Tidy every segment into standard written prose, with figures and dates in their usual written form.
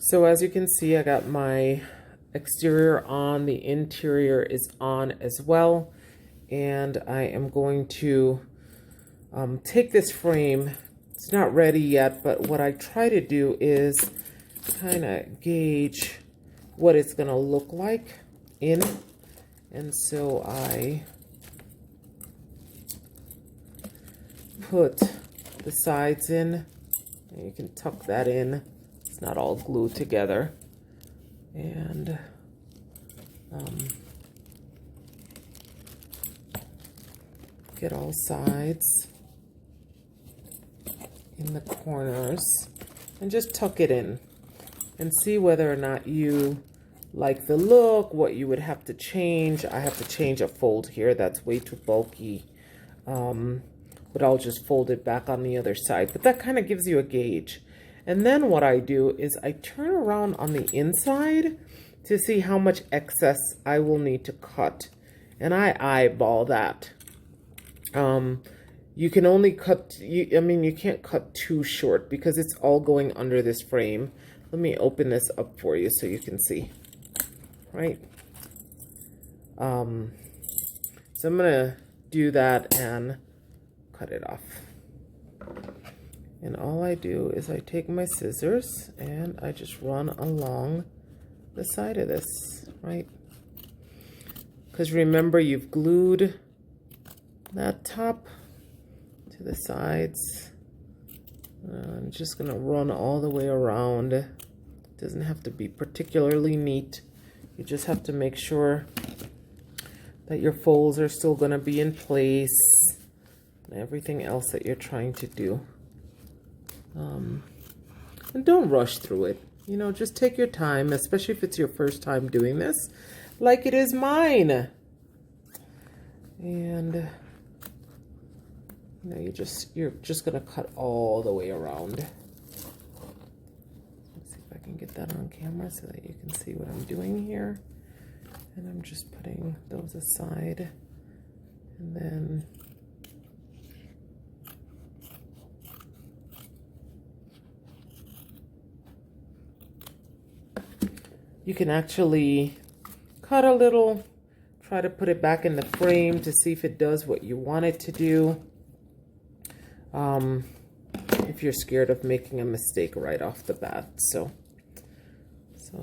So as you can see, I got my exterior on, the interior is on as well. And I am going to take this frame. It's not ready yet, but what I try to do is kind of gauge what it's going to look like in. And so I put the sides in, and you can tuck that in. It's not all glued together. And get all sides in the corners and just tuck it in and see whether or not you like the look, what you would have to change. I have to change a fold here. That's way too bulky. But I'll just fold it back on the other side. But that kind of gives you a gauge. And then what I do is I turn around on the inside to see how much excess I will need to cut. And I eyeball that. You can only cut, you can't cut too short because it's all going under this frame. Let me open this up for you so you can see, right? So I'm gonna do that and cut it off. And all I do is I take my scissors and I just run along the side of this, right? Because remember, you've glued that top to the sides. I'm just gonna run all the way around. It doesn't have to be particularly neat. You just have to make sure that your folds are still gonna be in place and everything else that you're trying to do. And don't rush through it. You know, just take your time, especially if it's your first time doing this, like it is mine. And you're just gonna cut all the way around. Let's see if I can get that on camera so that you can see what I'm doing here. And I'm just putting those aside, and then you can actually cut a little, try to put it back in the frame to see if it does what you want it to do. If you're scared of making a mistake right off the bat. So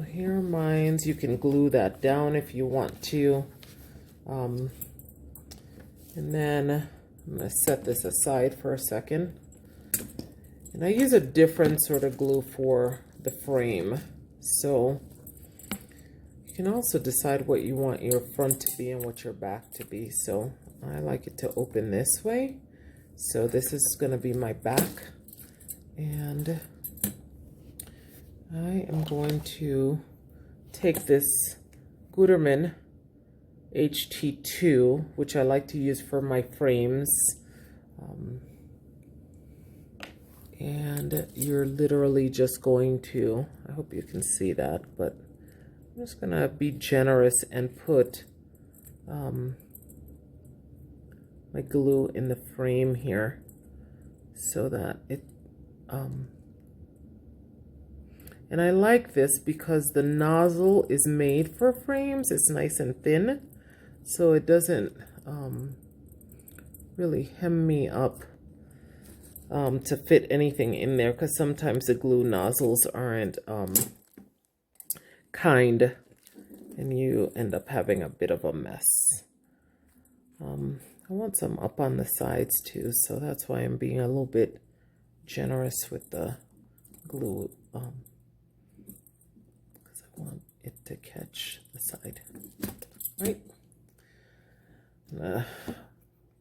here are mine. You can glue that down if you want to. And then I'm going to set this aside for a second. And I use a different sort of glue for the frame. So you can also decide what you want your front to be and what your back to be. So I like it to open this way. So this is going to be my back. And I am going to take this Gutermann HT2, which I like to use for my frames. And you're literally just going to, I hope you can see that, but I'm just going to be generous and put my glue in the frame here so that it and I like this because the nozzle is made for frames. It's nice and thin, so it doesn't really hem me up to fit anything in there, because sometimes the glue nozzles aren't kind and you end up having a bit of a mess. I want some up on the sides too, so that's why I'm being a little bit generous with the glue, because I want it to catch the side, right? I'm gonna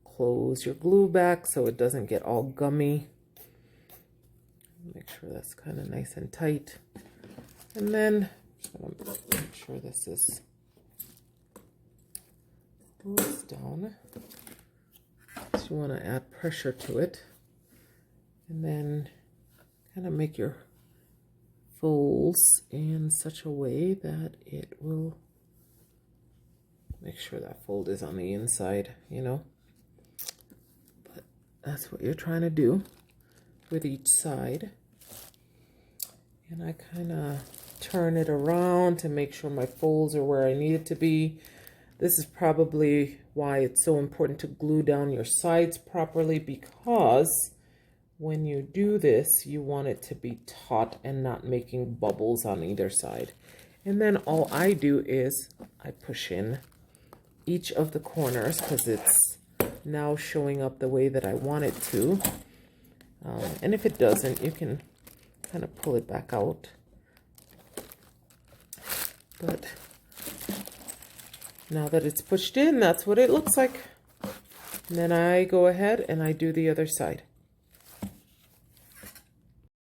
close your glue back so it doesn't get all gummy. Make sure that's kind of nice and tight. And then I'm gonna make sure this is closed down. So you want to add pressure to it, and then kind of make your folds in such a way that it will make sure that fold is on the inside, you know. But that's what you're trying to do with each side. And I kind of turn it around to make sure my folds are where I need it to be. This is probably why it's so important to glue down your sides properly, because when you do this, you want it to be taut and not making bubbles on either side. And then all I do is I push in each of the corners because it's now showing up the way that I want it to. And if it doesn't, you can kind of pull it back out. But now that it's pushed in, that's what it looks like. And then I go ahead and I do the other side.